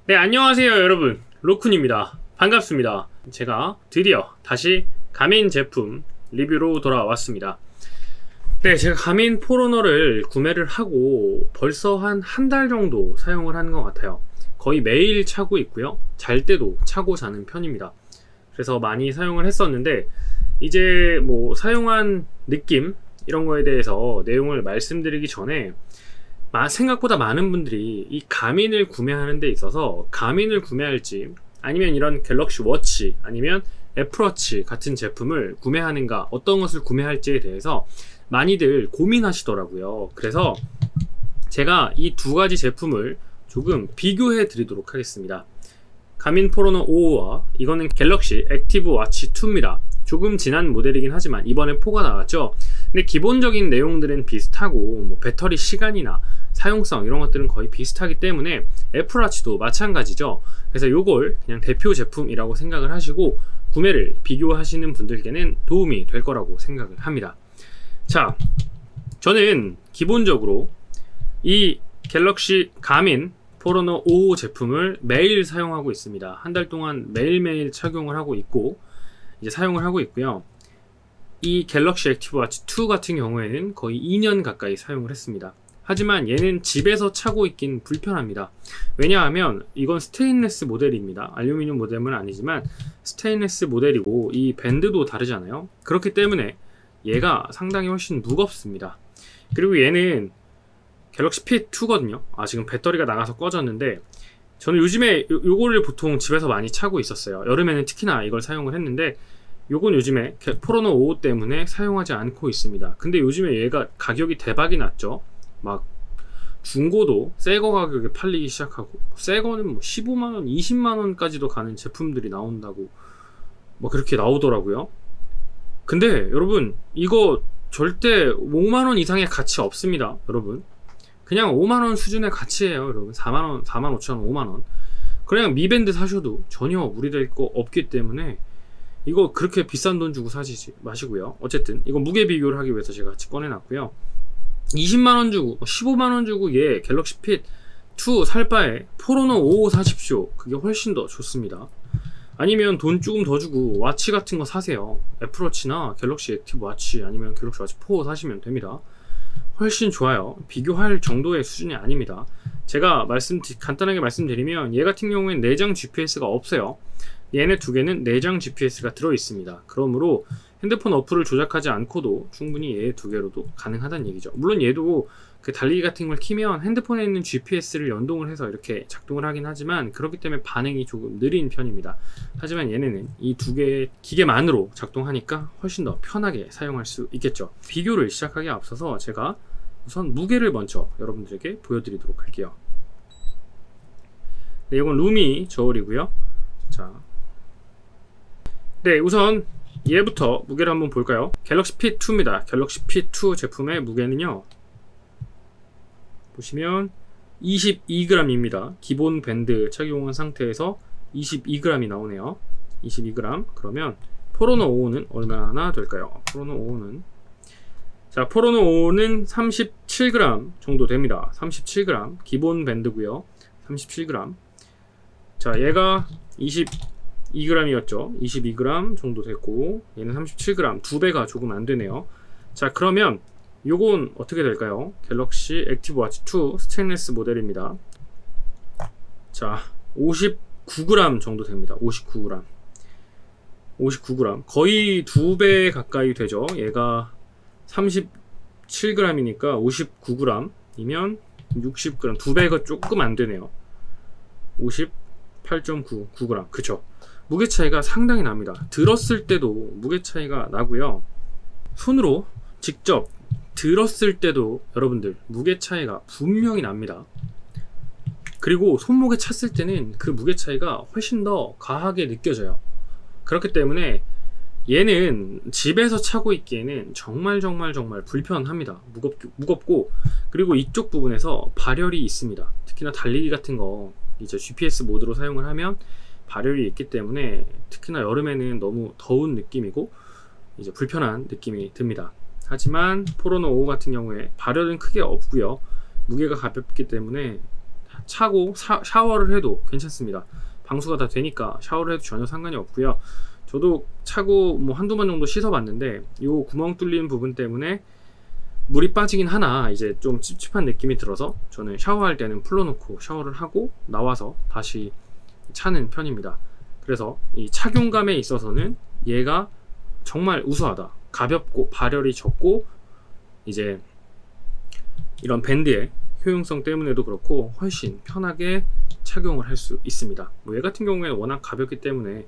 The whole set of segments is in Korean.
네, 안녕하세요 여러분, 로쿤입니다. 반갑습니다. 제가 드디어 다시 가민 제품 리뷰로 돌아왔습니다. 네, 제가 가민 포로너를 구매를 하고 벌써 한 달 정도 사용을 하는 것 같아요. 거의 매일 차고 있고요, 잘 때도 차고 자는 편입니다. 그래서 많이 사용을 했었는데 이제 뭐 사용한 느낌 이런 거에 대해서 내용을 말씀드리기 전에 생각보다 많은 분들이 이 가민을 구매하는 데 있어서 가민을 구매할지 아니면 이런 갤럭시 워치 아니면 애플워치 같은 제품을 구매하는가, 어떤 것을 구매할지에 대해서 많이들 고민하시더라고요. 그래서 제가 이 두 가지 제품을 조금 비교해 드리도록 하겠습니다. 가민 포로너 5와 이거는 갤럭시 액티브 워치 2입니다. 조금 지난 모델이긴 하지만 이번에 4가 나왔죠. 근데 기본적인 내용들은 비슷하고 뭐 배터리 시간이나 사용성 이런 것들은 거의 비슷하기 때문에 애플워치도 마찬가지죠. 그래서 요걸 그냥 대표 제품이라고 생각을 하시고 구매를 비교하시는 분들께는 도움이 될 거라고 생각을 합니다. 자, 저는 기본적으로 이 갤럭시 가민 포로너 5 제품을 매일 사용하고 있습니다. 한 달 동안 매일매일 착용을 하고 있고 이제 사용을 하고 있고요. 이 갤럭시 액티브 워치 2 같은 경우에는 거의 2년 가까이 사용을 했습니다. 하지만 얘는 집에서 차고 있긴 불편합니다. 왜냐하면 이건 스테인리스 모델입니다. 알루미늄 모델은 아니지만 스테인리스 모델이고 이 밴드도 다르잖아요. 그렇기 때문에 얘가 상당히 훨씬 무겁습니다. 그리고 얘는 갤럭시 핏 2거든요. 지금 배터리가 나가서 꺼졌는데 저는 요즘에 요거를 보통 집에서 많이 차고 있었어요. 여름에는 특히나 이걸 사용을 했는데 요건 요즘에 포로너 5 때문에 사용하지 않고 있습니다. 근데 요즘에 얘가 가격이 대박이 났죠. 막 중고도 새거 가격에 팔리기 시작하고, 새거는 뭐 15만원 20만원까지도 가는 제품들이 나온다고 뭐 그렇게 나오더라고요. 근데 여러분 이거 절대 5만원 이상의 가치 없습니다. 여러분 그냥 5만원 수준의 가치예요. 여러분 4만원 45,000원 5만원 그냥 미밴드 사셔도 전혀 무리될 거 없기 때문에 이거 그렇게 비싼 돈 주고 사지 마시고요. 어쨌든 이건 무게 비교를 하기 위해서 제가 같이 꺼내놨고요. 20만원 주고 15만원 주고 얘 갤럭시 핏 2 살 바에 포로너 5 사십시오. 그게 훨씬 더 좋습니다. 아니면 돈 조금 더 주고 와치 같은 거 사세요. 애플워치나 갤럭시 액티브 워치 아니면 갤럭시 워치 4 사시면 됩니다. 훨씬 좋아요. 비교할 정도의 수준이 아닙니다. 제가 간단하게 말씀드리면 얘 같은 경우에는 내장 GPS가 없어요. 얘네 두 개는 내장 GPS가 들어있습니다. 그러므로 핸드폰 어플을 조작하지 않고도 충분히 얘 두 개로도 가능하다는 얘기죠. 물론 얘도 그 달리기 같은 걸 키면 핸드폰에 있는 GPS를 연동을 해서 이렇게 작동을 하긴 하지만 그렇기 때문에 반응이 조금 느린 편입니다. 하지만 얘네는 이 두 개의 기계만으로 작동하니까 훨씬 더 편하게 사용할 수 있겠죠. 비교를 시작하기에 앞서서 제가 우선 무게를 먼저 여러분들에게 보여드리도록 할게요. 네, 이건 루미 저울이고요. 자, 네, 우선 얘부터 무게를 한번 볼까요? 갤럭시 핏 2입니다. 갤럭시 핏 2 제품의 무게는요, 보시면 22g입니다. 기본 밴드 착용한 상태에서 22g이 나오네요. 22g. 그러면 포로너 5는 얼마나 될까요? 포로너 5는, 자, 포로너 5는 37g 정도 됩니다. 37g 기본 밴드고요. 37g. 자, 얘가 22g이었죠. 22g 정도 됐고 얘는 37g, 두 배가 조금 안 되네요. 자, 그러면 요건 어떻게 될까요? 갤럭시 액티브 워치 2 스테인리스 모델입니다. 자, 59g 정도 됩니다. 59g. 59g. 거의 두 배 가까이 되죠. 얘가 37g이니까 59g이면 60g. 두 배가 조금 안 되네요. 58.9g. 그쵸? 무게 차이가 상당히 납니다. 들었을 때도 무게 차이가 나고요. 손으로 직접 들었을 때도 여러분들 무게 차이가 분명히 납니다. 그리고 손목에 찼을 때는 그 무게 차이가 훨씬 더 과하게 느껴져요. 그렇기 때문에 얘는 집에서 차고 있기에는 정말 불편합니다. 무겁고 그리고 이쪽 부분에서 발열이 있습니다. 특히나 달리기 같은 거 이제 GPS 모드로 사용을 하면 발열이 있기 때문에 특히나 여름에는 너무 더운 느낌이고 이제 불편한 느낌이 듭니다. 하지만 포로너 5 같은 경우에 발열은 크게 없고요. 무게가 가볍기 때문에 차고 샤워를 해도 괜찮습니다. 방수가 다 되니까 샤워를 해도 전혀 상관이 없고요. 저도 차고 뭐 한두 번 정도 씻어봤는데 요 구멍 뚫린 부분 때문에 물이 빠지긴 하나 이제 좀 찝찝한 느낌이 들어서 저는 샤워할 때는 풀어놓고 샤워를 하고 나와서 다시 차는 편입니다. 그래서 이 착용감에 있어서는 얘가 정말 우수하다. 가볍고 발열이 적고 이제 이런 밴드의 효용성 때문에도 그렇고 훨씬 편하게 착용을 할 수 있습니다. 뭐 얘 같은 경우에는 워낙 가볍기 때문에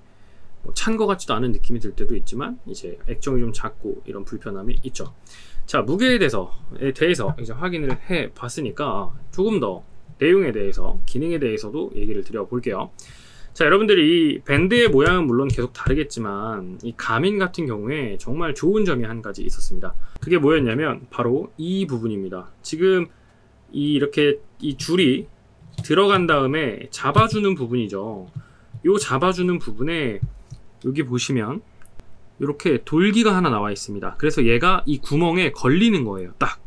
뭐 찬 것 같지도 않은 느낌이 들 때도 있지만 이제 액정이 좀 작고 이런 불편함이 있죠. 자, 무게에 대해서 이제 확인을 해 봤으니까 조금 더 내용에 대해서, 기능에 대해서도 얘기를 드려 볼게요. 자, 여러분들이 이 밴드의 모양은 물론 계속 다르겠지만 이 가민 같은 경우에 정말 좋은 점이 한 가지 있었습니다. 그게 뭐였냐면 바로 이 부분입니다. 지금 이렇게 이 줄이 들어간 다음에 잡아주는 부분이죠. 요 잡아주는 부분에 여기 보시면 이렇게 돌기가 하나 나와 있습니다. 그래서 얘가 이 구멍에 걸리는 거예요. 딱.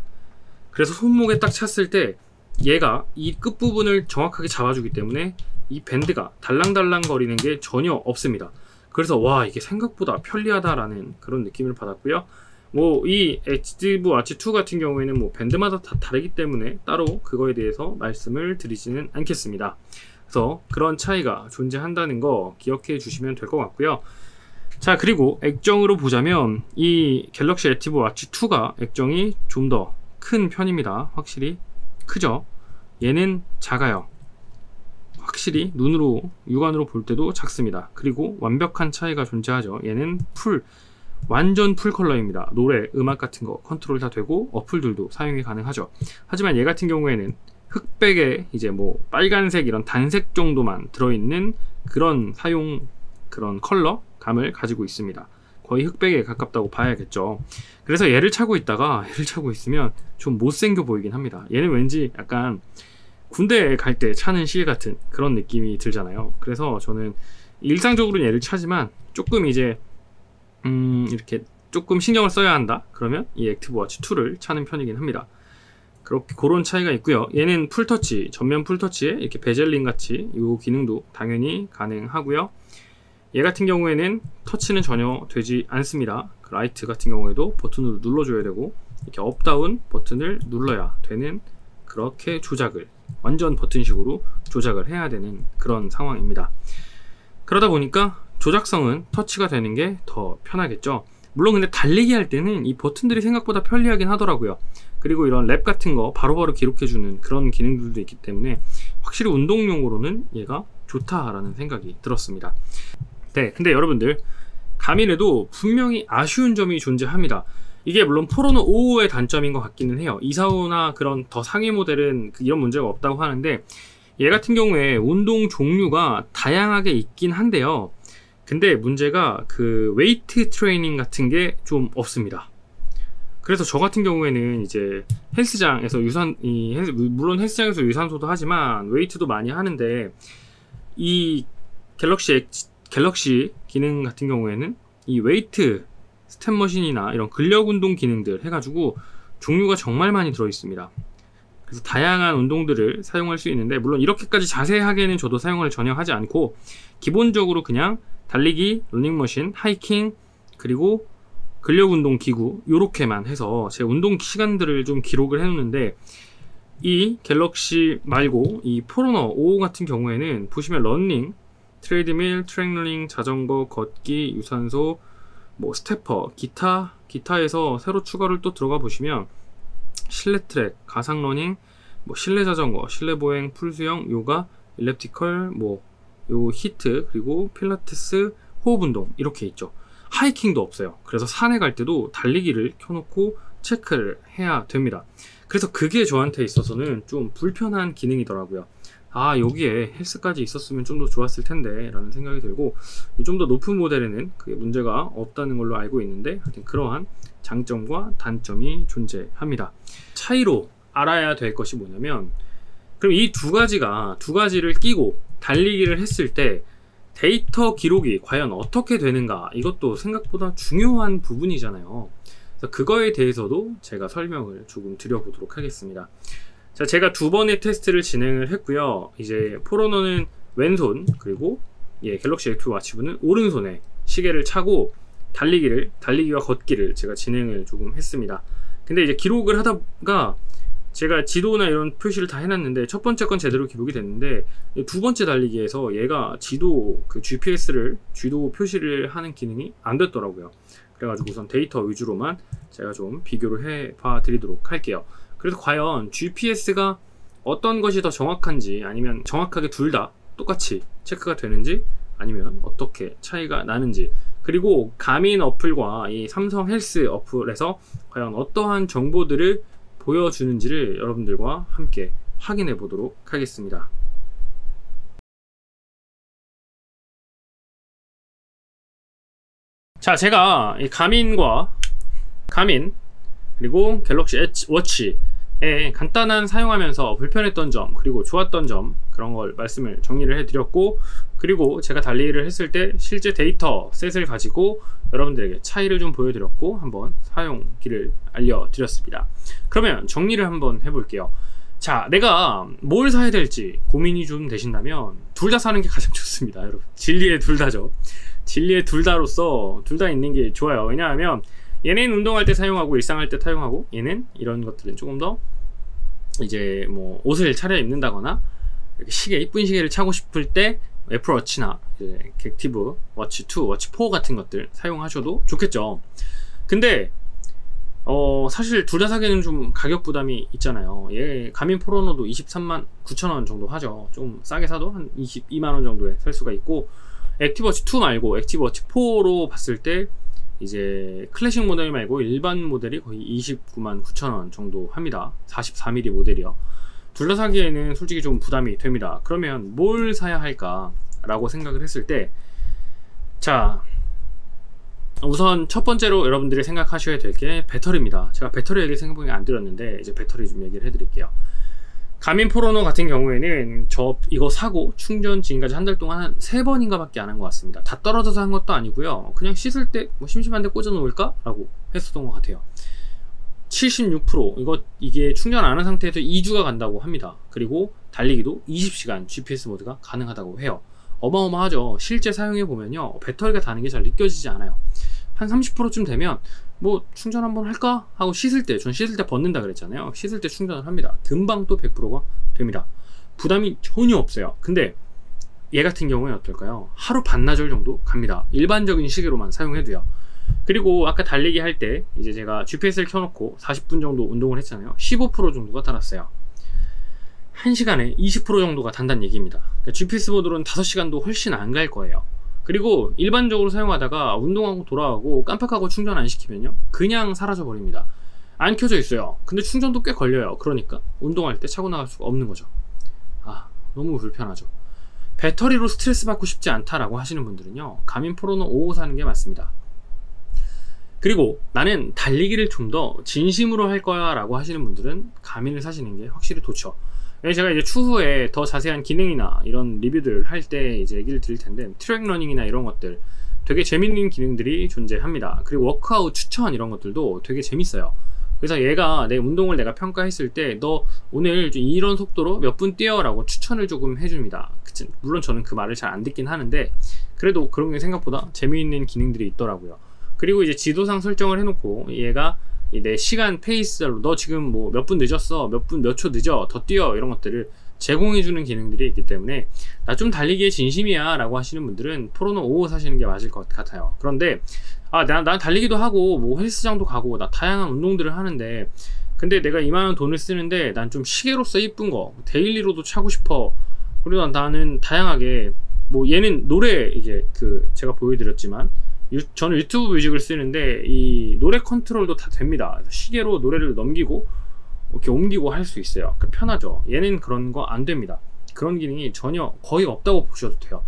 그래서 손목에 딱 찼을 때 얘가 이 끝부분을 정확하게 잡아주기 때문에 이 밴드가 달랑달랑 거리는 게 전혀 없습니다. 그래서 와, 이게 생각보다 편리하다라는 그런 느낌을 받았고요. 뭐 이 액티브 워치 2 같은 경우에는 뭐 밴드마다 다 다르기 때문에 따로 그거에 대해서 말씀을 드리지는 않겠습니다. 그래서 그런 차이가 존재한다는 거 기억해 주시면 될 것 같고요. 자, 그리고 액정으로 보자면 이 갤럭시 액티브 워치 2가 액정이 좀 더 큰 편입니다. 확실히 크죠. 얘는 작아요. 확실히 눈으로, 육안으로 볼 때도 작습니다. 그리고 완벽한 차이가 존재하죠. 얘는 완전 풀 컬러입니다. 노래, 음악 같은 거 컨트롤 다 되고 어플들도 사용이 가능하죠. 하지만 얘 같은 경우에는 흑백에 이제 뭐 빨간색 이런 단색 정도만 들어있는 그런 그런 컬러감을 가지고 있습니다. 거의 흑백에 가깝다고 봐야겠죠. 그래서 얘를 차고 있으면 좀 못생겨 보이긴 합니다. 얘는 왠지 약간 군대에 갈 때 차는 실 같은 그런 느낌이 들잖아요. 그래서 저는 일상적으로는 얘를 차지만 조금 이제 이렇게 조금 신경을 써야 한다 그러면 이 액티브 워치 2를 차는 편이긴 합니다. 그런 차이가 있고요. 얘는 풀터치, 전면 풀터치에 이렇게 베젤링 같이 이 기능도 당연히 가능하고요. 얘 같은 경우에는 터치는 전혀 되지 않습니다. 그 라이트 같은 경우에도 버튼으로 눌러줘야 되고 이렇게 업다운 버튼을 눌러야 되는, 그렇게 완전 버튼식으로 조작을 해야 되는 그런 상황입니다. 그러다 보니까 조작성은 터치가 되는 게 더 편하겠죠. 물론 근데 달리기 할 때는 이 버튼들이 생각보다 편리하긴 하더라고요. 그리고 이런 랩 같은 거 바로바로 기록해주는 그런 기능들도 있기 때문에 확실히 운동용으로는 얘가 좋다라는 생각이 들었습니다. 네, 근데 여러분들 가민에도 분명히 아쉬운 점이 존재합니다. 이게 물론 포로노 5의 단점인 것 같기는 해요. 245나 그런 더 상위 모델은 이런 문제가 없다고 하는데 얘 같은 경우에 운동 종류가 다양하게 있긴 한데요. 근데 문제가 그 웨이트 트레이닝 같은 게 좀 없습니다. 그래서 저 같은 경우에는 이제 헬스장에서 물론 헬스장에서 유산소도 하지만 웨이트도 많이 하는데 이 갤럭시 기능 같은 경우에는 이 웨이트 스텝머신이나 이런 근력 운동 기능들 해가지고 종류가 정말 많이 들어있습니다. 그래서 다양한 운동들을 사용할 수 있는데 물론 이렇게까지 자세하게는 저도 사용을 전혀 하지 않고 기본적으로 그냥 달리기, 러닝머신, 하이킹, 그리고 근력운동 기구 요렇게만 해서 제 운동 시간들을 좀 기록을 해놓는데 이 갤럭시 말고 이 포로너 5 같은 경우에는 보시면 러닝, 트레이드밀, 트랙러닝, 자전거, 걷기, 유산소, 뭐 스태퍼, 기타에서 새로 추가를 또 들어가 보시면 실내 트랙, 가상 러닝, 뭐 실내 자전거, 실내 보행, 풀수영, 요가, 일랩티컬, 뭐 요 히트, 그리고 필라테스, 호흡 운동 이렇게 있죠. 하이킹도 없어요. 그래서 산에 갈 때도 달리기를 켜놓고 체크를 해야 됩니다. 그래서 그게 저한테 있어서는 좀 불편한 기능이더라고요. 아, 여기에 헬스까지 있었으면 좀 더 좋았을 텐데 라는 생각이 들고 좀 더 높은 모델에는 그게 문제가 없다는 걸로 알고 있는데 하여튼 그러한 장점과 단점이 존재합니다. 차이로 알아야 될 것이 뭐냐면 그럼 이 두 가지를 끼고 달리기를 했을 때 데이터 기록이 과연 어떻게 되는가, 이것도 생각보다 중요한 부분이잖아요. 그래서 그거에 대해서도 제가 설명을 조금 드려보도록 하겠습니다. 자, 제가 2번의 테스트를 진행을 했고요. 이제 포로너는 왼손, 그리고 갤럭시 액티브 워치부는 오른손에 시계를 차고 달리기와 걷기를 제가 진행을 조금 했습니다. 근데 이제 기록을 하다가 제가 지도나 이런 표시를 다 해놨는데 첫 번째 건 제대로 기록이 됐는데 두 번째 달리기에서 얘가 지도 GPS를 지도 표시를 하는 기능이 안 됐더라고요. 그래가지고 우선 데이터 위주로만 제가 좀 비교를 해봐 드리도록 할게요. 그래서 과연 GPS가 어떤 것이 더 정확한지, 아니면 정확하게 둘 다 똑같이 체크가 되는지, 아니면 어떻게 차이가 나는지, 그리고 가민 어플과 이 삼성 헬스 어플에서 과연 어떠한 정보들을 보여주는지를 여러분들과 함께 확인해 보도록 하겠습니다. 자, 제가 이 가민 그리고 갤럭시 워치에 간단한 사용하면서 불편했던 점, 그리고 좋았던 점, 그런 걸 말씀을 정리를 해드렸고, 그리고 제가 달리기를 했을 때 실제 데이터 셋을 가지고 여러분들에게 차이를 좀 보여드렸고 한번 사용기를 알려드렸습니다. 그러면 정리를 한번 해볼게요. 자, 내가 뭘 사야 될지 고민이 좀 되신다면 둘 다 사는 게 가장 좋습니다. 여러분, 진리의 둘 다죠. 진리의 둘 다로서 둘 다 있는 게 좋아요. 왜냐하면 얘는 운동할 때 사용하고 일상할 때 사용하고, 얘는 이런 것들은 조금 더 이제 뭐 옷을 차려 입는다거나 이렇게 이쁜 시계를 차고 싶을 때 애플워치나 액티브 워치 2, 워치 4 같은 것들 사용하셔도 좋겠죠. 근데 사실 둘 다 사기에는 좀 가격 부담이 있잖아요. 가민 포로노도 23만 9천원 정도 하죠. 좀 싸게 사도 한 22만원 정도에 살 수가 있고, 액티브워치 2 말고 액티브워치 4로 봤을 때 이제 클래식 모델 말고 일반 모델이 거의 29만 9천원 정도 합니다. 44mm 모델이요. 둘 다 사기에는 솔직히 좀 부담이 됩니다. 그러면 뭘 사야 할까 라고 생각을 했을 때, 자, 우선 첫 번째로 여러분들이 생각하셔야 될 게 배터리입니다. 제가 배터리 얘기 생각보니 안 드렸는데 이제 배터리 좀 얘기를 해드릴게요. 가민 포로노 같은 경우에는 이거 사고 충전 지금까지 한 달 동안 한 3번인가 밖에 안 한 것 같습니다. 다 떨어져서 한 것도 아니고요. 그냥 씻을 때 뭐 심심한데 꽂아 놓을까? 라고 했었던 것 같아요. 76% 이게 충전 안 한 상태에서 2주가 간다고 합니다. 그리고 달리기도 20시간 GPS 모드가 가능하다고 해요. 어마어마하죠. 실제 사용해 보면요, 배터리가 다는 게 잘 느껴지지 않아요. 한 30%쯤 되면 뭐 충전 한번 할까 하고 전 씻을 때 벗는다 그랬잖아요. 씻을 때 충전을 합니다. 금방 또 100%가 됩니다. 부담이 전혀 없어요. 근데 얘 같은 경우는 어떨까요? 하루 반나절 정도 갑니다. 일반적인 시계로만 사용해도요. 그리고 아까 달리기 할 때 이제 제가 GPS를 켜놓고 40분 정도 운동을 했잖아요. 15% 정도가 달았어요. 1시간에 20% 정도가 단다는 얘기입니다. 그러니까 GPS 모드로는 5시간도 훨씬 안 갈 거예요. 그리고 일반적으로 사용하다가 운동하고 돌아가고 깜빡하고 충전 안 시키면요, 그냥 사라져 버립니다. 안 켜져 있어요. 근데 충전도 꽤 걸려요. 그러니까 운동할 때 차고 나갈 수가 없는 거죠. 너무 불편하죠. 배터리로 스트레스 받고 싶지 않다라고 하시는 분들은요, 가민 포로노 5 사는 게 맞습니다. 그리고 나는 달리기를 좀 더 진심으로 할 거야 라고 하시는 분들은 가민을 사시는 게 확실히 좋죠. 제가 이제 추후에 더 자세한 기능이나 이런 리뷰들 할 때 이제 얘기를 드릴 텐데, 트랙 러닝이나 이런 것들 되게 재밌는 기능들이 존재합니다. 그리고 워크아웃 추천 이런 것들도 되게 재밌어요. 그래서 얘가 내 운동을 내가 평가했을 때 너 오늘 이런 속도로 몇 분 뛰어 라고 추천을 조금 해줍니다. 물론 저는 그 말을 잘 안 듣긴 하는데 그래도 그런 게 생각보다 재미있는 기능들이 있더라고요. 그리고 이제 지도상 설정을 해놓고 얘가 내 시간 페이스로 너 지금 뭐 몇 분 늦었어, 몇 초 늦어, 더 뛰어, 이런 것들을 제공해주는 기능들이 있기 때문에 나 좀 달리기에 진심이야 라고 하시는 분들은 포로노 5 사시는 게 맞을 것 같아요. 그런데 난 달리기도 하고 뭐 헬스장도 가고 나 다양한 운동들을 하는데, 근데 내가 이만한 돈을 쓰는데 난 좀 시계로서 이쁜 거 데일리로도 차고 싶어. 그리고 나는 다양하게 뭐 얘는 노래, 이게 제가 보여드렸지만 저는 유튜브 뮤직을 쓰는데 이 노래 컨트롤도 다 됩니다. 시계로 노래를 넘기고 이렇게 옮기고 할 수 있어요. 그러니까 편하죠. 얘는 그런 거 안 됩니다. 그런 기능이 전혀 거의 없다고 보셔도 돼요.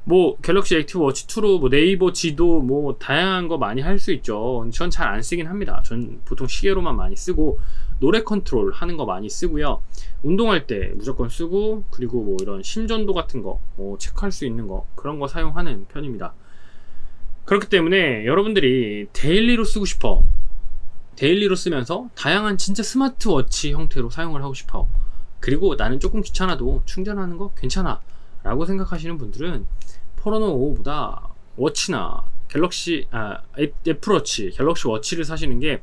뭐 갤럭시 액티브 워치 2로 뭐 네이버 지도 뭐 다양한 거 많이 할 수 있죠. 전 잘 안 쓰긴 합니다. 전 보통 시계로만 많이 쓰고 노래 컨트롤 하는 거 많이 쓰고요. 운동할 때 무조건 쓰고, 그리고 뭐 이런 심전도 같은 거 뭐 체크할 수 있는 거, 그런 거 사용하는 편입니다. 그렇기 때문에 여러분들이 데일리로 쓰고 싶어, 데일리로 쓰면서 다양한 진짜 스마트워치 형태로 사용을 하고 싶어, 그리고 나는 조금 귀찮아도 충전하는 거 괜찮아 라고 생각하시는 분들은 포로노 5보다 워치나 애플워치, 갤럭시 워치를 사시는 게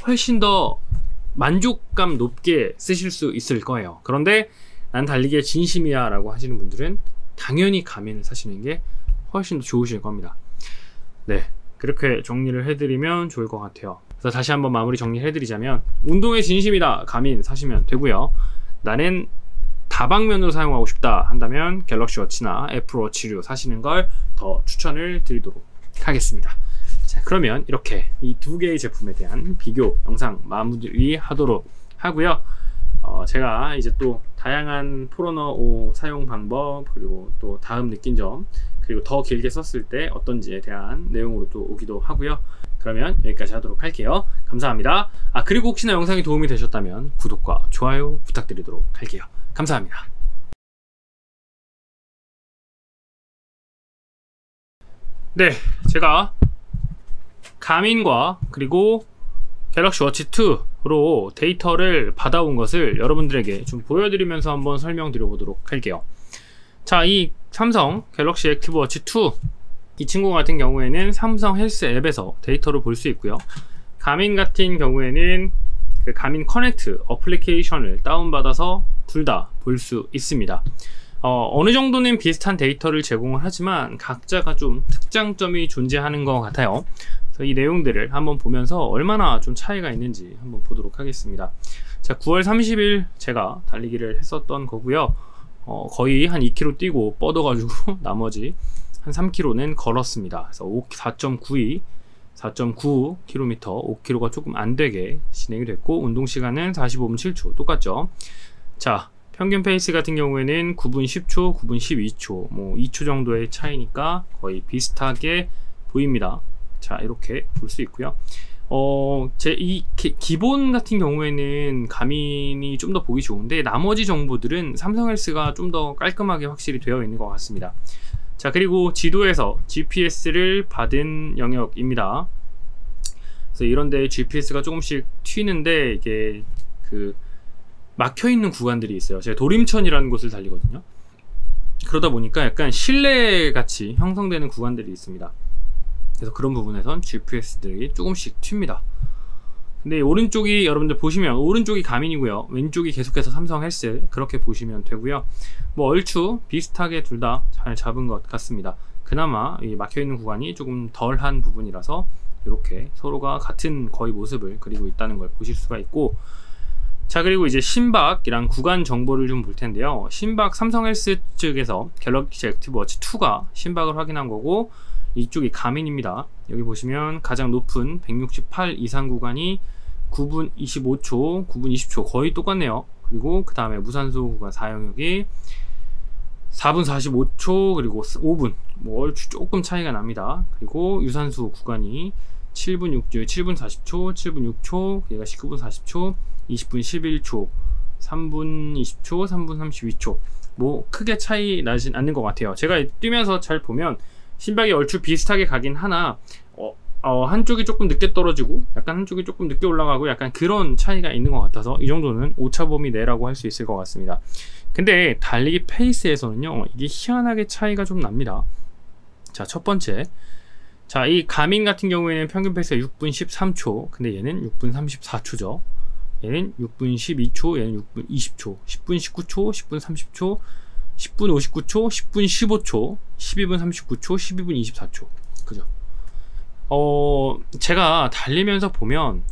훨씬 더 만족감 높게 쓰실 수 있을 거예요. 그런데 난 달리기에 진심이야 라고 하시는 분들은 당연히 가민을 사시는 게 훨씬 더 좋으실 겁니다. 네, 그렇게 정리를 해드리면 좋을 것 같아요. 그래서 다시 한번 마무리 정리해드리자면, 운동에 진심이다 가민 사시면 되고요. 나는 다방면으로 사용하고 싶다 한다면 갤럭시 워치나 애플워치류 사시는 걸 더 추천을 드리도록 하겠습니다. 자, 그러면 이렇게 이 두 개의 제품에 대한 비교 영상 마무리하도록 하고요. 제가 이제 또 다양한 포로너 5 사용 방법, 그리고 또 다음 느낀 점, 그리고 더 길게 썼을 때 어떤지에 대한 내용으로 또 오기도 하고요. 그러면 여기까지 하도록 할게요. 감사합니다. 그리고 혹시나 영상이 도움이 되셨다면 구독과 좋아요 부탁드리도록 할게요. 감사합니다. 네, 제가 가민과 그리고 갤럭시 워치 2로 데이터를 받아온 것을 여러분들에게 좀 보여드리면서 한번 설명드려 보도록 할게요. 자, 이 삼성 갤럭시 액티브 워치 2, 이 친구 같은 경우에는 삼성 헬스 앱에서 데이터를 볼 수 있고요. 가민 같은 경우에는 그 가민 커넥트 어플리케이션을 다운받아서 둘 다 볼 수 있습니다. 어느 정도는 비슷한 데이터를 제공을 하지만 각자가 좀 특장점이 존재하는 것 같아요. 그래서 이 내용들을 한번 보면서 얼마나 좀 차이가 있는지 한번 보도록 하겠습니다. 자, 9월 30일 제가 달리기를 했었던 거고요. 거의 한 2km 뛰고 뻗어가지고 나머지 한 3km는 걸었습니다. 그래서 4.92 4.9km, 5km가 조금 안되게 진행이 됐고, 운동시간은 45분 7초 똑같죠. 자, 평균 페이스 같은 경우에는 9분 10초, 9분 12초, 뭐 2초 정도의 차이니까 거의 비슷하게 보입니다. 자, 이렇게 볼 수 있고요. 기본 같은 경우에는 가민이 좀 더 보기 좋은데, 나머지 정보들은 삼성 헬스가 좀 더 깔끔하게 확실히 되어 있는 것 같습니다. 자, 그리고 지도에서 GPS를 받은 영역입니다. 그래서 이런데 GPS가 조금씩 튀는데, 이게 막혀있는 구간들이 있어요. 제가 도림천이라는 곳을 달리거든요. 그러다 보니까 약간 실내같이 형성되는 구간들이 있습니다. 그래서 그런 부분에선 GPS들이 조금씩 튑니다. 근데 오른쪽이, 여러분들 보시면 오른쪽이 가민이고요, 왼쪽이 계속해서 삼성 헬스, 그렇게 보시면 되고요. 뭐 얼추 비슷하게 둘 다 잘 잡은 것 같습니다. 그나마 이 막혀있는 구간이 조금 덜한 부분이라서 이렇게 서로가 같은 거의 모습을 그리고 있다는 걸 보실 수가 있고, 자, 그리고 이제 심박이랑 구간 정보를 좀 볼 텐데요. 심박, 삼성 헬스 측에서 갤럭시 액티브 워치 2가 심박을 확인한 거고, 이쪽이 가민입니다. 여기 보시면 가장 높은 168 이상 구간이 9분 25초, 9분 20초 거의 똑같네요. 그리고 그 다음에 무산소 구간 사용력이 4분 45초, 그리고 5분, 뭐 얼추 조금 차이가 납니다. 그리고 유산소 구간이 7분 40초, 7분 6초, 얘가 19분 40초, 20분 11초, 3분 20초, 3분 32초. 뭐 크게 차이 나진 않는 것 같아요. 제가 뛰면서 잘 보면 심박이 얼추 비슷하게 가긴 하나, 한쪽이 조금 늦게 떨어지고 약간 한쪽이 조금 늦게 올라가고 약간 그런 차이가 있는 것 같아서 이 정도는 오차범위 내라고 할 수 있을 것 같습니다. 근데 달리기 페이스에서는요, 이게 희한하게 차이가 좀 납니다. 자, 첫 번째, 자, 이 가민 같은 경우에는 평균 페이스가 6분 13초, 근데 얘는 6분 34초죠. 얘는 6분 12초, 얘는 6분 20초, 10분 19초, 10분 30초, 10분 59초, 10분 15초, 12분 39초, 12분 24초. 그죠? 제가 달리면서 보면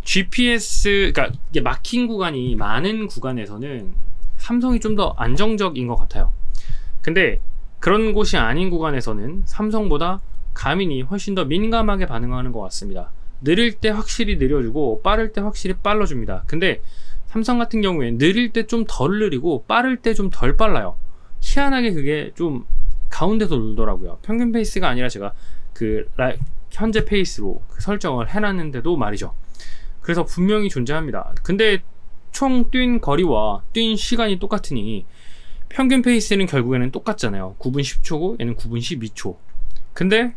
GPS, 그러니까 이게 막힌 구간이 많은 구간에서는 삼성이 좀 더 안정적인 것 같아요. 근데 그런 곳이 아닌 구간에서는 삼성보다 가민이 훨씬 더 민감하게 반응하는 것 같습니다. 느릴 때 확실히 느려주고 빠를 때 확실히 빨라줍니다. 근데 삼성 같은 경우에 느릴 때 좀 덜 느리고 빠를 때 좀 덜 빨라요. 희한하게 그게 좀 가운데서 놀더라고요. 평균 페이스가 아니라 제가 현재 페이스로 설정을 해놨는데도 말이죠. 그래서 분명히 존재합니다. 근데 총 뛴 거리와 뛴 시간이 똑같으니 평균 페이스는 결국에는 똑같잖아요. 9분 10초고 얘는 9분 12초. 근데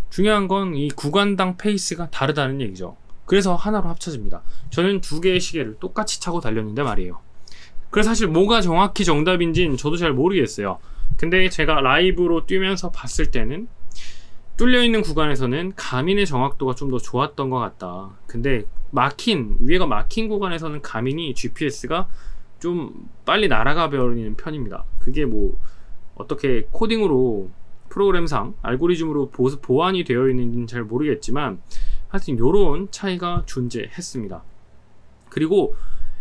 중요한 건 이 구간당 페이스가 다르다는 얘기죠. 그래서 하나로 합쳐집니다. 저는 두 개의 시계를 똑같이 차고 달렸는데 말이에요. 그래서 사실 뭐가 정확히 정답인지는 저도 잘 모르겠어요. 근데 제가 라이브로 뛰면서 봤을 때는 뚫려있는 구간에서는 가민의 정확도가 좀 더 좋았던 것 같다. 근데 위에가 막힌 구간에서는 가민이 GPS가 좀 빨리 날아가 버리는 편입니다. 그게 뭐 어떻게 코딩으로 프로그램상 알고리즘으로 보완이 되어 있는지는 잘 모르겠지만 하여튼 요런 차이가 존재했습니다. 그리고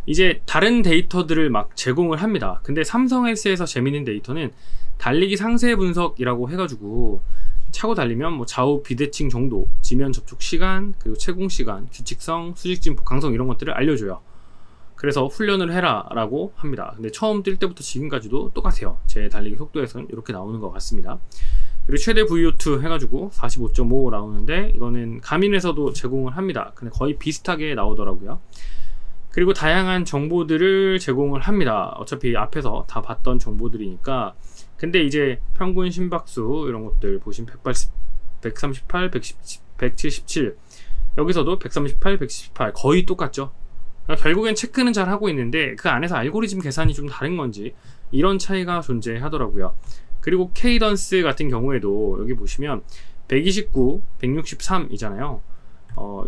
이제 다른 데이터들을 막 제공을 합니다. 근데 삼성 S에서 재밌는 데이터는 달리기 상세 분석이라고 해가지고 차고 달리면 뭐 좌우 비대칭 정도, 지면 접촉 시간, 그리고 채공 시간, 규칙성, 수직 진폭 강성 이런 것들을 알려줘요. 그래서 훈련을 해라 라고 합니다. 근데 처음 뛸 때부터 지금까지도 똑같아요. 제 달리기 속도에서는 이렇게 나오는 것 같습니다. 그리고 최대 VO2 해가지고 45.5 나오는데 이거는 가민에서도 제공을 합니다. 근데 거의 비슷하게 나오더라고요. 그리고 다양한 정보들을 제공을 합니다. 어차피 앞에서 다 봤던 정보들이니까. 근데 이제 평균 심박수 이런 것들 보시면 138, 177 여기서도 138, 118 거의 똑같죠. 그러니까 결국엔 체크는 잘 하고 있는데 그 안에서 알고리즘 계산이 좀 다른 건지 이런 차이가 존재하더라고요. 그리고 케이던스 같은 경우에도 여기 보시면 129, 163 이잖아요.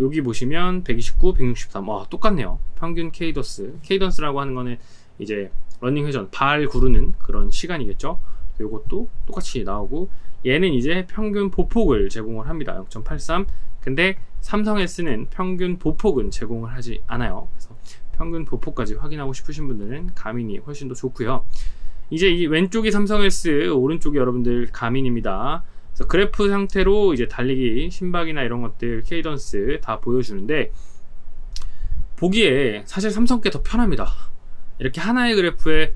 여기 보시면 129, 163 똑같네요. 평균 케이던스라고 하는 거는 이제 러닝 회전, 발 구르는 그런 시간이겠죠. 요것도 똑같이 나오고 얘는 이제 평균 보폭을 제공을 합니다. 0.83. 근데 삼성 S는 평균 보폭은 제공을 하지 않아요. 그래서 평균 보폭까지 확인하고 싶으신 분들은 가민이 훨씬 더 좋고요. 이제 이 왼쪽이 삼성 S, 오른쪽이 여러분들 가민입니다. 그래서 그래프 상태로 이제 달리기 심박이나 이런 것들, 케이던스 다 보여주는데 보기에 사실 삼성 게 더 편합니다. 이렇게 하나의 그래프에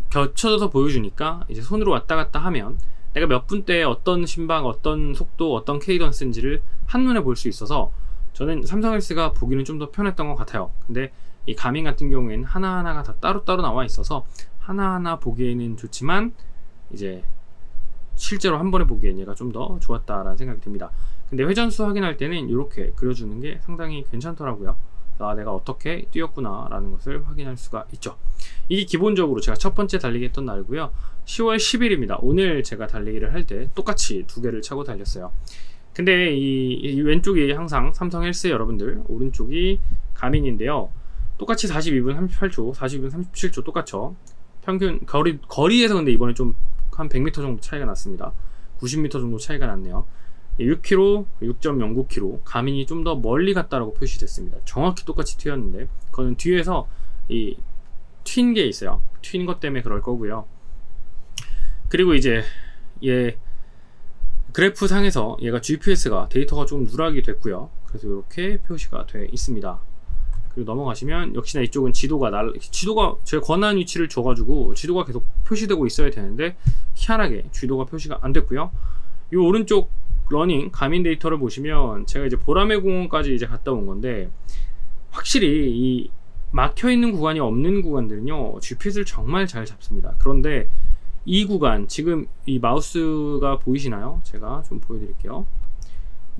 겹쳐져서 보여주니까 이제 손으로 왔다 갔다 하면 내가 몇 분대에 어떤 심박, 어떤 속도, 어떤 케이던스인지를 한눈에 볼 수 있어서 저는 삼성 S가 보기는 좀 더 편했던 것 같아요. 근데 이 가민 같은 경우에는 하나하나가 다 따로따로 나와 있어서 하나하나 보기에는 좋지만 이제 실제로 한 번에 보기엔 얘가 좀 더 좋았다라는 생각이 듭니다. 근데 회전수 확인할 때는 이렇게 그려주는 게 상당히 괜찮더라고요. 내가 어떻게 뛰었구나 라는 것을 확인할 수가 있죠. 이게 기본적으로 제가 첫 번째 달리기 했던 날이고요. 10월 10일입니다 오늘 제가 달리기를 할 때 똑같이 두 개를 차고 달렸어요. 근데 이 왼쪽이 항상 삼성 헬스 여러분들, 오른쪽이 가민인데요. 똑같이 42분 38초, 42분 37초 똑같죠. 평균 거리에서 근데 이번에 좀 한 100m 정도 차이가 났습니다. 90m 정도 차이가 났네요. 6km, 6.09km 가민이 좀 더 멀리 갔다라고 표시됐습니다. 정확히 똑같이 튀었는데 그거는 뒤에서 이 튄 게 있어요. 튄 것 때문에 그럴 거고요. 그리고 이제 얘 그래프 상에서 얘가 GPS가 데이터가 좀 누락이 됐고요. 그래서 이렇게 표시가 돼 있습니다. 그리고 넘어가시면 역시나 이쪽은 지도가 제가 권한 위치를 줘가지고 지도가 계속 표시되고 있어야 되는데 희한하게 지도가 표시가 안 됐고요. 이 오른쪽 러닝 가민 데이터를 보시면 제가 이제 보라매 공원까지 이제 갔다 온 건데 확실히 이 막혀있는 구간이 없는 구간들은요 GPS를 정말 잘 잡습니다. 그런데 이 구간, 지금 이 마우스가 보이시나요? 제가 좀 보여드릴게요.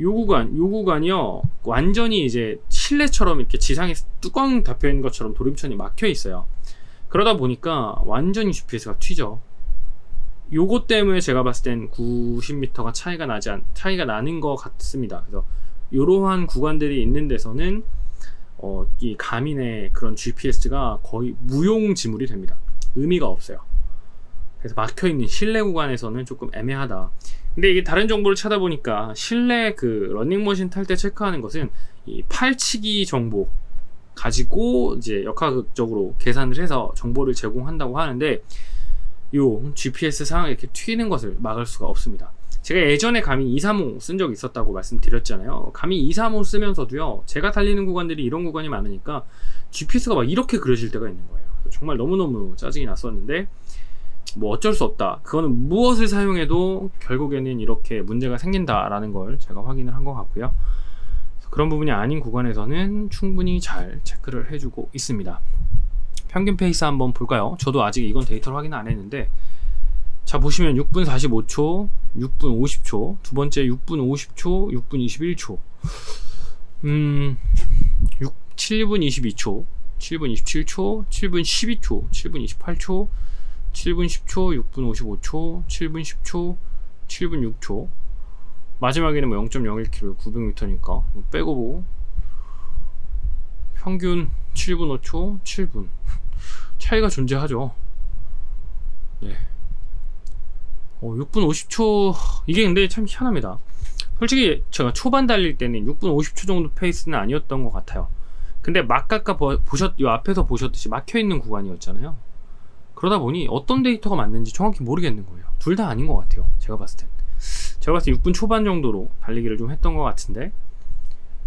요 구간이요 완전히 이제 실내처럼 이렇게 지상에 뚜껑 닫혀있는 것처럼 도림천이 막혀 있어요. 그러다 보니까 완전히 GPS가 튀죠. 요거 때문에 제가 봤을 땐 90m가 차이가 나는 것 같습니다. 그래서 이러한 구간들이 있는 데서는 이 가민의 그런 GPS가 거의 무용지물이 됩니다. 의미가 없어요. 그래서 막혀있는 실내 구간에서는 조금 애매하다. 근데 이게 다른 정보를 찾아보니까 실내 그 러닝머신 탈 때 체크하는 것은 이 팔치기 정보 가지고 이제 역학적으로 계산을 해서 정보를 제공한다고 하는데 요 GPS 상 이렇게 튀는 것을 막을 수가 없습니다. 제가 예전에 가민 235 쓴 적이 있었다고 말씀드렸잖아요. 가민 235 쓰면서도요 제가 달리는 구간들이 이런 구간이 많으니까 GPS가 막 이렇게 그려질 때가 있는 거예요. 정말 너무너무 짜증이 났었는데 뭐 어쩔 수 없다. 그거는 무엇을 사용해도 결국에는 이렇게 문제가 생긴다라는 걸 제가 확인을 한 것 같고요. 그런 부분이 아닌 구간에서는 충분히 잘 체크를 해주고 있습니다. 평균 페이스 한번 볼까요? 저도 아직 이건 데이터를 확인 안 했는데 자 보시면 6분 45초, 6분 50초, 두 번째 6분 50초, 6분 21초 7분 22초, 7분 27초, 7분 12초, 7분 28초, 7분 10초, 6분 55초, 7분 10초, 7분 6초. 마지막에는 뭐 0.01km 900m니까 빼고 보고 평균 7분 5초, 7분 차이가 존재하죠. 네. 6분 50초 이게 근데 참 희한합니다. 솔직히 제가 초반 달릴 때는 6분 50초 정도 페이스는 아니었던 것 같아요. 근데 막 아까 이 앞에서 보셨듯이 막혀있는 구간이었잖아요. 그러다 보니 어떤 데이터가 맞는지 정확히 모르겠는 거예요. 둘 다 아닌 것 같아요. 제가 봤을 때 6분 초반 정도로 달리기를 좀 했던 것 같은데,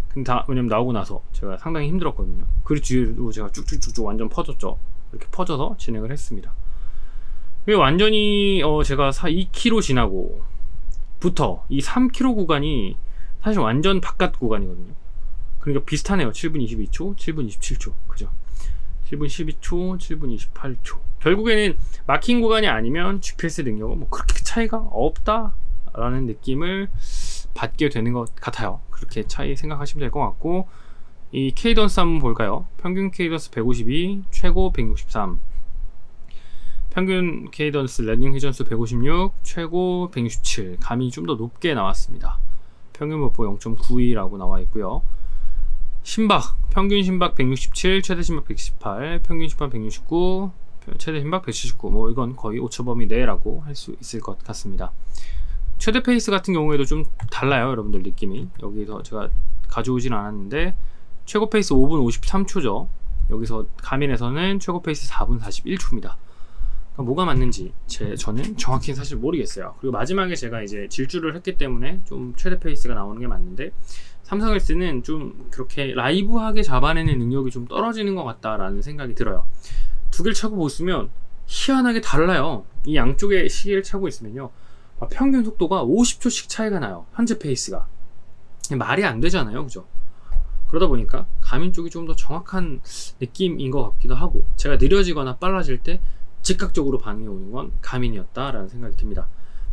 근데 왜냐면 나오고 나서 제가 상당히 힘들었거든요. 그 뒤로 제가 쭉쭉쭉쭉 완전 퍼졌죠. 이렇게 퍼져서 진행을 했습니다. 완전히 제가 2km 지나고 부터 이 3km 구간이 사실 완전 바깥 구간이거든요. 그러니까 비슷하네요. 7분 22초, 7분 27초. 그죠? 7분 12초, 7분 28초. 결국에는 막힌 구간이 아니면 GPS 능력은 뭐 그렇게 차이가 없다라는 느낌을 받게 되는 것 같아요. 그렇게 차이 생각하시면 될 것 같고, 이 케이던스 한번 볼까요? 평균 케이던스 152, 최고 163. 평균 케이던스 랜딩 회전수 156, 최고 167. 감이 좀 더 높게 나왔습니다. 평균 목표 0.92라고 나와 있고요. 심박, 평균 심박 167, 최대 심박 118, 평균 심박 169, 최대 심박 179. 뭐 이건 거의 오차 범위 내라고 할 수 있을 것 같습니다. 최대 페이스 같은 경우에도 좀 달라요, 여러분들 느낌이. 여기서 제가 가져오진 않았는데 최고 페이스 5분 53초죠. 여기서 가민에서는 최고 페이스 4분 41초입니다. 뭐가 맞는지 저는 정확히는 사실 모르겠어요. 그리고 마지막에 제가 이제 질주를 했기 때문에 좀 최대 페이스가 나오는 게 맞는데, 삼성헬스는 좀 그렇게 라이브하게 잡아내는 능력이 좀 떨어지는 것 같다라는 생각이 들어요. 두 개를 차고 보시면 희한하게 달라요. 이 양쪽에 시계를 차고 있으면요, 평균 속도가 50초씩 차이가 나요. 현재 페이스가 말이 안 되잖아요, 그죠? 그러다 보니까 가민 쪽이 좀 더 정확한 느낌인 것 같기도 하고, 제가 느려지거나 빨라질 때 즉각적으로 반응이 오는 건 가민이었다라는 생각이 듭니다.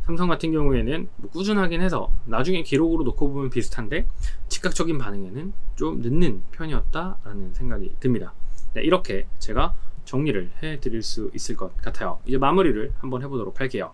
삼성 같은 경우에는 뭐 꾸준하긴 해서 나중에 기록으로 놓고 보면 비슷한데 즉각적인 반응에는 좀 늦는 편이었다라는 생각이 듭니다. 네, 이렇게 제가 정리를 해드릴 수 있을 것 같아요. 이제 마무리를 한번 해보도록 할게요.